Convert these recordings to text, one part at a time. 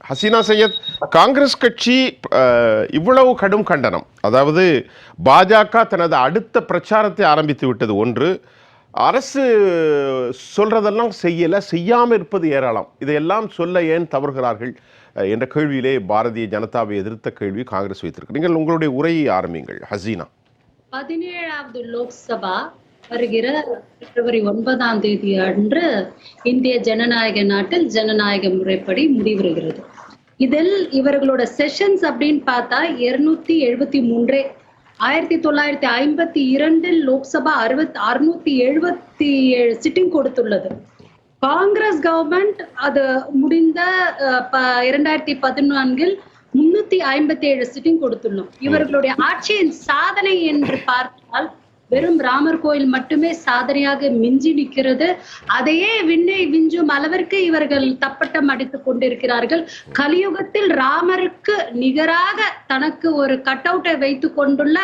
ஹசீனா சையத், காங்கிரஸ் கட்சி இவ்வளவு கடும் கண்டனம், அதாவது பாஜக தனது அடுத்த பிரச்சாரத்தை ஆரம்பித்து விட்டது ஒன்று, அரசு சொல்றதெல்லாம் செய்யல, செய்யாமல் இருப்பது ஏராளம், இதையெல்லாம் சொல்ல ஏன் தவறுகிறார்கள் என்ற கேள்வியிலே பாரதிய ஜனதாவை எதிர்த்த கேள்வி காங்கிரஸ் வைத்திருக்கு. நீங்கள் உங்களுடைய உரையை ஆரம்பிங்கள் ஹசீனா. 17வது லோக்சபா வருகிற பிப்ரவரி 9ஆம் தேதி அன்று இந்திய ஜனநாயக நாட்டில் ஜனநாயக முறைப்படி முடிவுறுகிறது. இதில் இவர்களோட செஷன்ஸ் அப்படின்னு பார்த்தா 273 1952 லோக்சபா 677 சிட்டிங் கொடுத்துள்ளது. காங்கிரஸ் கவர்மெண்ட் அது முடிந்த 2014 357 சிட்டிங் கொடுத்துள்ளோம். இவர்களுடைய ஆட்சியின் சாதனை என்று பார்த்தால் வெறும் ராமர் கோயில் மட்டுமே சாதனையாக மிஞ்சி நிற்கிறது. அதையே விண்ணை விஞ்சும் அளவிற்கு இவர்கள் தப்பட்டம் அடித்துக் கொண்டிருக்கிறார்கள். கலியுகத்தில் ராமருக்கு நிகராக தனக்கு ஒரு கட் அவுட்டை வைத்துக் கொண்டுள்ள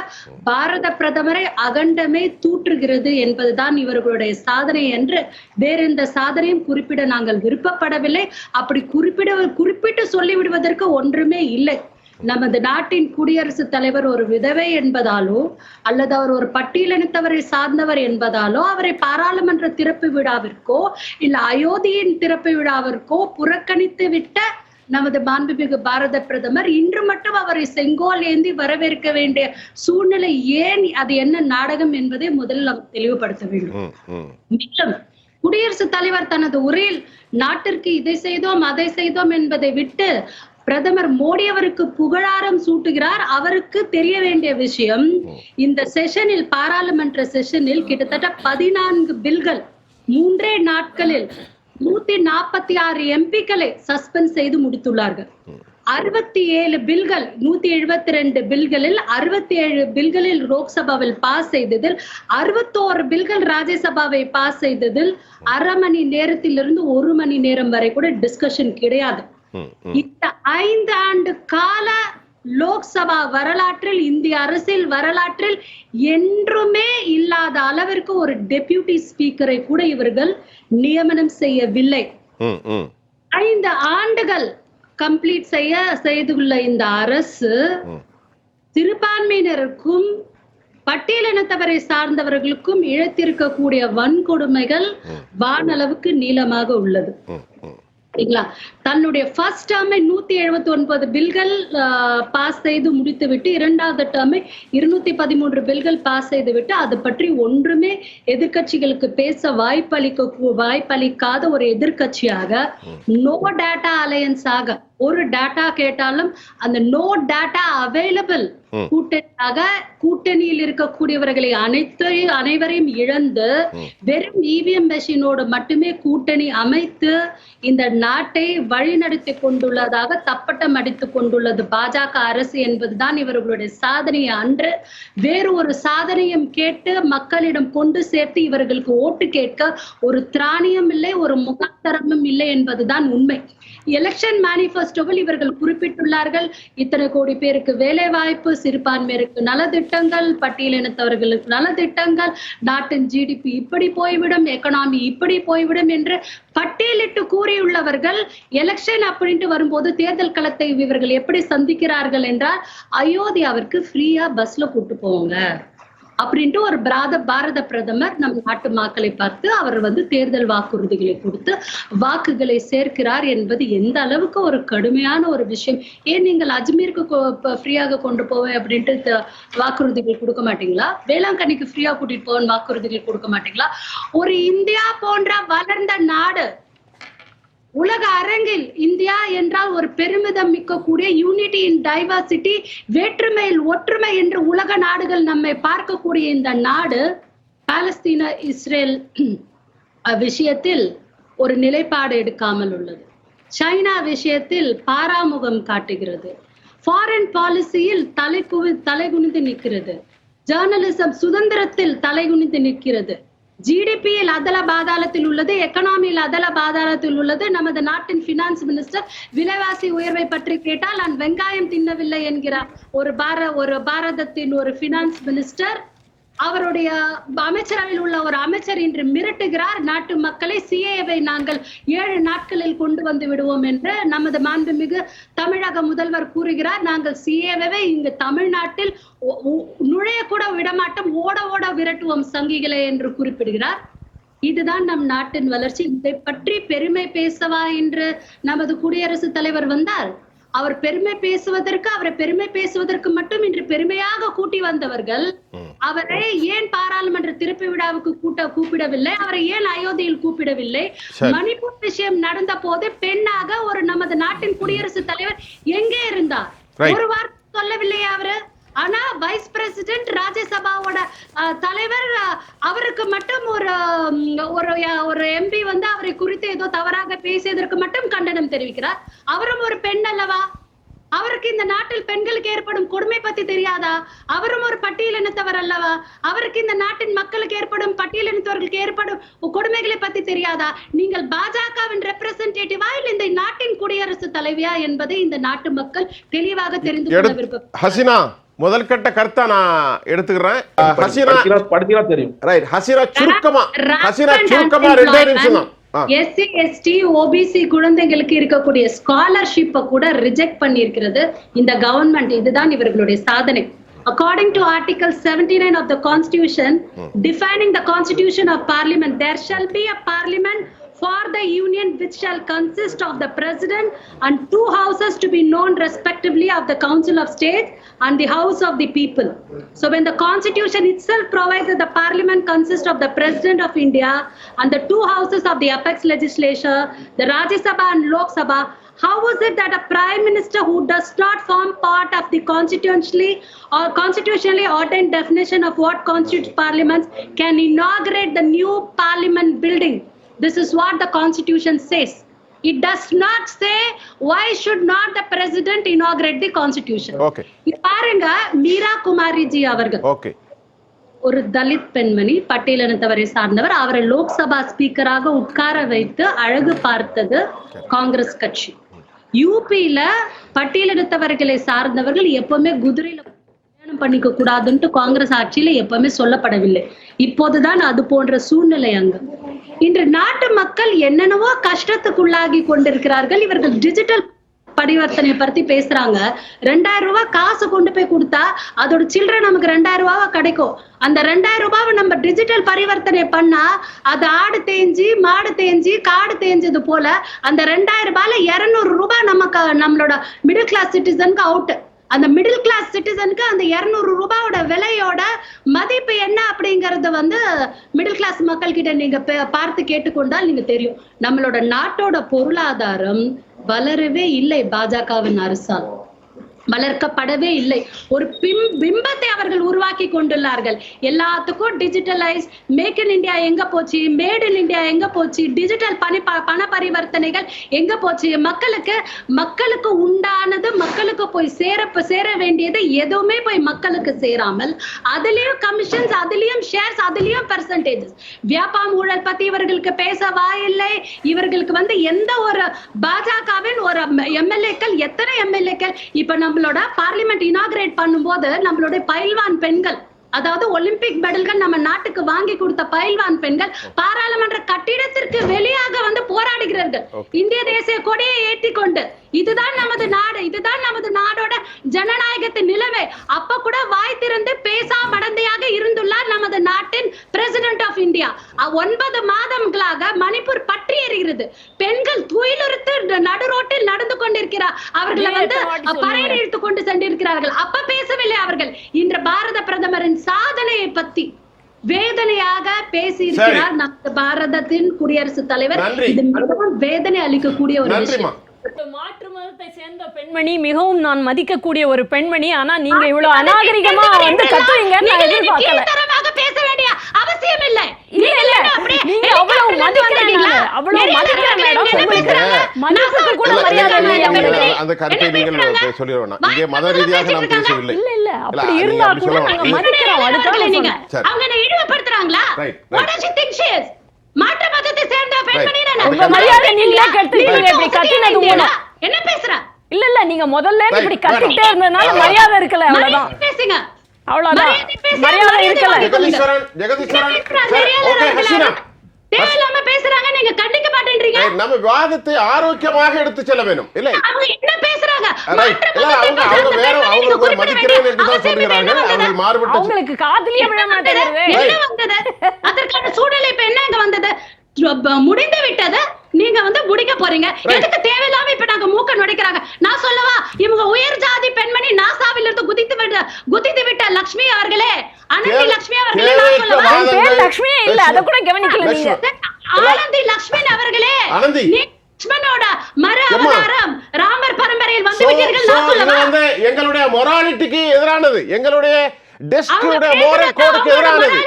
பாரத பிரதமரை அகண்டமே தூற்றுகிறது என்பதுதான் இவர்களுடைய சாதனை என்று வேறெந்த சாதனையும் குறிப்பிட நாங்கள் விருப்பப்படவில்லை. அப்படி குறிப்பிட்டு சொல்லிவிடுவதற்கு ஒன்றுமே இல்லை. நமது நாட்டின் குடியரசுத் தலைவர் ஒரு விதவை என்பதாலோ அல்லது அவர் ஒரு பட்டியலினத்தவரை சார்ந்தவர் என்பதாலோ அவரை பாராளுமன்ற திறப்பு விழாவிற்கோ இல்ல அயோத்தியின் திறப்பு விழாவிற்கோ புறக்கணித்து விட்ட நமது மாண்புமிகு பாரத பிரதமர் இன்று மட்டும் அவரை செங்கோல் ஏந்தி வரவேற்க வேண்டிய சூழ்நிலை ஏன், அது என்ன நாடகம் என்பதை முதலில் நாம் தெளிவுபடுத்த வேண்டும். மேலும் குடியரசுத் தலைவர் தனது உரையில் நாட்டிற்கு இதை செய்தோம் அதை செய்தோம் என்பதை விட்டு பிரதமர் மோடி அவருக்கு புகழாரம் சூட்டுகிறார். அவருக்கு தெரிய வேண்டிய விஷயம், இந்த செஷனில் பாராளுமன்ற செஷனில் கிட்டத்தட்ட 14 பில்கள் 3 நாட்களில் 146 எம்பிக்களை சஸ்பெண்ட் செய்து முடித்துள்ளார்கள். 67 பில்கள் 172 பில்களில் 67 பில்களில் லோக்சபாவில் பாஸ் செய்ததில் 61 பில்கள் ராஜ்யசபாவை பாஸ் செய்ததில் அரை மணி நேரத்திலிருந்து 1 மணி நேரம் வரை கூட டிஸ்கஷன் கிடையாது. இந்த 5 ஆண்டு கால லோக்சபா வரலாற்றில், இந்திய அரசியல் வரலாற்றில் என்றுமே இல்லாத அளவிற்கு ஒரு டெபியூட்டி ஸ்பீக்கரை கூட இவர்கள் நியமனம் செய்யவில்லை. 5 ஆண்டுகள் கம்ப்ளீட் செய்துள்ள இந்த அரசு சிறுபான்மையினருக்கும் பட்டியலினத்தவரை சார்ந்தவர்களுக்கும் இழைத்திருக்கக்கூடிய வன்கொடுமைகள் வானளவுக்கு நீளமாக உள்ளது. தன்னுடைய ஃபர்ஸ்ட் டேர்மை 179 பில்கள் பாஸ் செய்து முடித்துவிட்டு 2வது டேர்மை 213 பில்கள் பாஸ் செய்துவிட்டு அது பற்றி ஒன்றுமே எதிர்கட்சிகளுக்கு பேச வாய்ப்பளிக்காத ஒரு எதிர்கட்சியாக, நோ டேட்டா அலையன்ஸாக, ஒரு டேட்டா கேட்டாலும் அந்த நோ டேட்டா அவைலபிள் கூட்டணியாக, கூட்டணியில் இருக்கக்கூடியவர்களை அனைவரையும் இழந்து வெறும் இவிஎம் மெஷினோடு மட்டுமே கூட்டணி அமைத்து இந்த நாட்டை வழிநடத்தி கொண்டுள்ளதாக தப்பட்டம் அடித்துக் கொண்டுள்ளது பாஜக அரசு என்பதுதான் இவர்களுடைய சாதனையை அன்று வேறு ஒரு சாதனையும் கேட்டு மக்களிடம் கொண்டு சேர்த்து இவர்களுக்கு ஓட்டு கேட்க ஒரு திராணியம் இல்லை, ஒரு முகாந்தரமும் இல்லை என்பதுதான் உண்மை. எலெக்ஷன் மேனிஃபெஸ்டோவில் இவர்கள் குறிப்பிட்டுள்ளார்கள், இத்தனை கோடி பேருக்கு வேலை வாய்ப்பு, சிறுபான்மையருக்கு நலத்திட்டங்கள், பட்டியலினத்தவர்களுக்கு நலத்திட்டங்கள், நாட்டின் ஜிடிபி இப்படி போய்விடும், எக்கனாமி இப்படி போய்விடும் என்று பட்டியலிட்டு கூறியுள்ளவர்கள் எலெக்ஷன் அப்படின்ட்டு வரும்போது தேர்தல் களத்தை இவர்கள் எப்படி சந்திக்கிறார்கள் என்றால், அயோத்தியாவிற்கு ஃப்ரீயா பஸ்ல கூட்டு போவாங்க அப்படின்ட்டு ஒரு பாரத பிரதமர் நம் நாட்டு மக்களை பார்த்து அவர் தேர்தல் வாக்குறுதிகளை கொடுத்து வாக்குகளை சேர்க்கிறார் என்பது எந்த அளவுக்கு ஒரு கடுமையான ஒரு விஷயம். ஏன் நீங்கள் அஜ்மீருக்கு ஃப்ரீயாக கொண்டு போவேன் அப்படின்ட்டு வாக்குறுதிகள் கொடுக்க மாட்டீங்களா? வேளாங்கண்ணிக்கு ஃப்ரீயா கூட்டிட்டு போவேன் வாக்குறுதிகள் கொடுக்க மாட்டீங்களா? ஒரு இந்தியா போன்ற வளர்ந்த நாடு, உலக அரங்கில் இந்தியா என்றால் ஒரு பெருமிதம் மிக்கக்கூடிய யூனிட்டி இன் டைவர்சிட்டி, வேற்றுமையில் ஒற்றுமை என்று உலக நாடுகள் நம்மை பார்க்கக்கூடிய இந்த நாடு பாலஸ்தீன இஸ்ரேல் விஷயத்தில் ஒரு நிலைப்பாடு எடுக்காமல் உள்ளது. சைனா விஷயத்தில் பாராமுகம் காட்டுகிறது. ஃபாரின் பாலிசியில் தலைகுனிந்து நிற்கிறது. ஜேர்னலிசம் சுதந்திரத்தில் தலைகுனிந்து நிற்கிறது. ஜிடிபியில் அதல பாதாளத்தில் உள்ளது, எக்கனாமியில் அதல பாதாளத்தில் உள்ளது. நமது நாட்டின் பினான்ஸ் மினிஸ்டர் விலைவாசி உயர்வை பற்றி கேட்டால் நான் வெங்காயம் தின்னவில்லை என்கிறார். ஒரு பாரதத்தின் ஒரு பினான்ஸ் மினிஸ்டர் அவருடைய அமைச்சரவையில் உள்ள ஒரு அமைச்சர் இன்று மிரட்டுகிறார், நாட்டு மக்களை சிஏவை நாங்கள் 7 நாட்களில் கொண்டு வந்து விடுவோம் என்று நமது மாண்புமிகு தமிழக முதல்வர் கூறுகிறார். நாங்கள் சிஏவை இங்கு தமிழ்நாட்டில் நுழைய கூட விடமாட்டோம், ஓட ஓட விரட்டுவோம் சங்கிகளை என்று குறிப்பிடுகிறார். இதுதான் நம் நாட்டின் வளர்ச்சி. இதை பற்றி பெருமை பேசவா என்று நமது குடியரசுத் தலைவர் வந்தார். அவர் பெருமை பேசுவதற்கு மட்டும் இன்று பெருமையாக கூட்டி வந்தவர்கள் அவரை ஏன் பாராளுமன்ற திறப்பு விழாவுக்கு கூப்பிடவில்லை, அவரை ஏன் அயோத்தியில் கூப்பிடவில்லை? மணிப்பூர் விஷயம் நடந்த போது பெண்ணாக ஒரு நமது நாட்டின் குடியரசுத் தலைவர் எங்கே இருந்தார்? ஒரு வார்த்தை சொல்லவில்லையா அவரு? ஆனா வைஸ் பிரசிடென்ட் ராஜ்யசபாவோட தலைவர் அவருக்கு மட்டும் ஒரு எம்பி வந்து அவரை குறித்து ஏதோ தவறாக பேசியதற்கு மட்டும் கண்டனம் தெரிவிக்கிறார். அவரும் ஒரு பெண் அல்லவா? அவருக்கு இந்த நாட்டில் பெண்களுக்கு ஏற்படும் கொடுமை பத்தி தெரியாதா? அவரும் ஒரு பட்டியலினத்தவர் அல்லவா? அவருக்கு இந்த நாட்டின் மக்களுக்கு ஏற்படும் பட்டியலினத்தவர்களுக்கு ஏற்படும் கொடுமைகளை பத்தி தெரியாதா? நீங்கள் பாஜகவின் ரெப்ரசன்டேட்டிவா இல்ல இந்த நாட்டின் குடியரசுத் தலைவியா என்பதை இந்த நாட்டு மக்கள் தெளிவாக தெரிந்து கொள்ள விருப்பம். ஹசினா, முதல் கட்ட கருத்தா நான் எடுத்துக்கிறேன். ஹசினா தெரியும். ரைட். ஹசினா சுருக்கமா ரெண்டே நிமிஷம் தான். எஸ்சி எஸ்டி ஓபிசி குழந்தைகளுக்கு இருக்கக்கூடிய ஸ்காலர்ஷிப்பை கூட ரிஜெக்ட் பண்ணியிருக்கிறது இந்த கவர்மெண்ட். இதுதான் இவர்களுடைய சாதனை. According to Article 79 of the Constitution, defining the Constitution of Parliament, there shall be a Parliament for the Union which shall consist of the President and 2 houses to be known respectively of the Council of State and the House of the People. So when the Constitution itself provides that the Parliament consists of the President of India and the 2 houses of the apex legislature, the Rajya Sabha and Lok Sabha, how is it that a Prime Minister who does not form part of the constitutionally ordained definition of what constitutes parliaments can inaugurate the new parliament building? This is what the Constitution says. It does not say why should not the President inaugurate the Constitution. Okay. பாருங்க, மீரா குமாரி G அவர்கள் ஒரு தலித் பெண்மணி, பட்டியலினத்தவரை சார்ந்தவர். அவரை லோக்சபா ஸ்பீக்கராக உட்கார வைத்து அழகு பார்த்தது காங்கிரஸ் கட்சி. யூபியில பட்டியலினத்தவர்களை சார்ந்தவர்கள் எப்பவுமே குதிரையில கல்யாணம் பண்ணிக்க கூடாதுன்ட்டு காங்கிரஸ் ஆட்சியில எப்பவுமே சொல்லப்படவில்லை. இப்போதுதான் அது போன்ற சூழ்நிலை அங்கு. இன்று நாட்டு மக்கள் என்னென்னவோ கஷ்டத்துக்குள்ளாகி கொண்டிருக்கிறார்கள். இவர்கள் டிஜிட்டல் பரிவர்த்தனை பத்தி பேசுறாங்க. 2000 ரூபாய் காசு கொண்டு போய் கொடுத்தா அதோட சில்லறை நமக்கு 2000 ரூபாவா கிடைக்கும். அந்த 2000 ரூபாவை நம்ம டிஜிட்டல் பரிவர்த்தனை பண்ணா அது ஆடு தேஞ்சி மாடு தேஞ்சி காடு தேஞ்சது போல அந்த 2000 ரூபாயில 200 ரூபாய் நமக்கு நம்மளோட மிடில் கிளாஸ் சிட்டிசனுக்கு அவுட். அந்த மிடில் கிளாஸ் சிட்டிசனுக்கு அந்த 200 ரூபாயோட விலையோட மதிப்பு என்ன அப்படிங்கறது வந்து மிடில் கிளாஸ் மக்கள் கிட்ட நீங்க பார்த்து கேட்டுக்கொண்டால் நீங்க தெரியும். நம்மளோட நாட்டோட பொருளாதாரம் வளரவே இல்லை. பாஜகவின் அரசால் வளர்க்கப்படவே இல்லை. ஒரு பிம்பத்தை அவர்கள் உருவாக்கி கொண்டுள்ளார்கள். எல்லாத்துக்கும் டிஜிட்டலைஸ், மேக் இன் இந்தியா எங்க போச்சு, மேட் இன் இந்தியா எங்க போச்சு, டிஜிட்டல் பண பரிவர்த்தனைகள் எங்க போச்சு, மக்களுக்கு உண்டானது மக்களுக்கு போய் சேர வேண்டியது எதுவுமே போய் மக்களுக்கு சேராமல் அதுலயும் கமிஷன்ஸ், அதுலயும் ஷேர்ஸ், அதுலயும் பெர்சன்டேஜஸ். வியாபாரம் ஊழல் பத்தி இவர்களுக்கு பேச வாயில்லை. இவர்களுக்கு வந்து எந்த ஒரு பாஜகவின் ஒரு எம்எல்ஏக்கள், எத்தனை எம்எல்ஏக்கள் இப்ப நம்மளோட பார்லிமெண்ட் இனாகிரேட் பண்ணும்போது நம்மளோட பயில்வான் பெண்கள், அதாவது ஒலிம்பிக் மெடல்கள் நம்ம நாட்டுக்கு வாங்கி கொடுத்த பயில்வான் பெண்கள் பாராளுமன்ற கட்டிடத்திற்கு வெளியாக வந்து போராடுகிறார்கள் இந்திய தேசிய கொடியை ஏற்றி கொண்டு. இதுதான் நமது நாடு, இதுதான் நமது நாடோட ஜனநாயகத்தின் நிலைமை. அப்ப கூட வாய் திறந்து பேசா மடந்தையாக இருந்துள்ளார் நமது நாட்டின் பிரசிடென்ட் ஆஃப் இந்தியா. 9 மாதங்களாக மணிப்பூர் பற்றி எறிகிறது. பெண்கள் துயிலுறுத்து நடுரோட்டில் நடந்து கொண்டிருக்கிறார். அவர்களை வந்து பறையர் இழுத்து கொண்டு சென்றிருக்கிறார்கள். அப்ப பேசவில்லை அவர்கள். இன்று பாரத பிரதமரின் சாதனையை பத்தி வேதனையாக பேசியிருக்கிறார் நமது பாரதத்தின் குடியரசுத் தலைவர். இது மிகவும் வேதனை அளிக்கக்கூடிய ஒரு விஷயம். மாற்று மதத்தை சேர்ந்த பெண்மணி, மிகவும் நான் மதிக்கக்கூடிய ஒரு பெண்மணி. ஆனா நீங்க இவ்வளவு அநாகரிகமா வந்து கத்துவீங்கன்னு நான் எதிர்பார்க்கல. பேச வேண்டிய அவசியம் இல்லை. இல்ல நீங்க அவ்வளவு மதிக்கிறீங்க, அவ்வளவு மதிக்கிறீங்க மேடம். உங்களுக்கு மனசுக்கு கூட மரியாதை இல்லை. அந்த கருத்தை நீங்கள் சொல்லிடுவேன். இங்கே மத ரீதியாக நாம் பேசவில்லை. இல்ல அப்படி இருந்தா கூட நாங்க மதிக்கிறோம். அதுக்காக நீங்க அவங்க என்ன இழிவுபடுத்துறாங்களா? What does she think she is? மாற்று மதத்தை சேர்ந்த பெண்மணி உங்க மரியாதை நீங்களே கெடுத்துட்டீங்க. இப்படி கத்தினது மூலம் என்ன பேசுற? இல்ல நீங்க முதல்ல இப்படி கத்திட்டே இருந்தனால மரியாதை இருக்கல, அவ்வளவுதான். பேசுங்க. அவ்வளவுதான். மரியாதை மரியாதை இருக்கல. ஜெகதீஸ்வரன் ஓகே ஹசீனா தேவையில்லாம பேசுறாங்க, நீங்க கண்டிக்க மாட்டேன்றீங்க. நம்ம விவாதத்தை ஆரோக்கியமாக எடுத்து செல்ல வேண்டும் இல்லை அவங்க என்ன பேசுறாங்க? ரைட் இல்ல அவங்க வேற அவங்களை மதிக்கிறேன் என்று தான் சொல்கிறார்கள். அவர்கள் மாறுபட்ட அவங்களுக்கு காதுலயே விழ மாட்டேங்குது. என்ன வந்தது? அதற்கான சூழ்நிலை இப்ப என்ன இங்க வந்தது? முடிந்து விட்டது. நீங்க முடிக்க போறீங்க. எதுக்கு தேவையில்லாம இப்ப நாங்க மூக்க நுடைக்கிறாங்க? நான் சொல்லவா, இவங்க உயர் ஜாதி பெண்மணி நாசாவில் இருந்து குதித்து விட்ட லட்சுமி அவர்களே, அனந்தி லட்சுமி அவர்களே, நான் சொல்லவா, பேர் லட்சுமியே இல்ல, அத கூட கவனிக்கல நீங்க. ஆனந்தி லட்சுமி அவர்களே, ஆனந்தி லட்சுமணோட மறு அவதாரம் ராமர் பரம்பரையில் வந்து விட்டீர்கள். நான் சொல்லவா, எங்களுடைய மொராலிட்டிக்கு எதிரானது, எங்களுடைய டெஸ்குடைய மோரல் கோடுக்கு எதிரானது.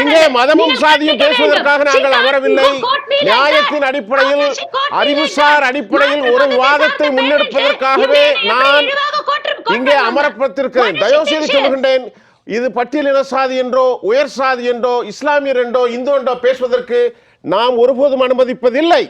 இங்கே மதமும் சாதியும் பேசுவதற்காக நாங்கள் அமரவில்லை. நியாயத்தின் அடிப்படையில், அறிவுசார் அடிப்படையில் ஒரு விவாதத்தை முன்னெடுப்பதற்காகவே நான் இங்கே அமரப்பட்டிருக்கிறேன். தயவு செய்து சொல்லுகின்றேன், இது பட்டியலின சாதி என்றோ உயர் சாதி என்றோ இஸ்லாமியர் என்றோ இந்து என்றோ பேசுவதற்கு நாம் ஒருபோதும் அனுமதிப்பதில்லை.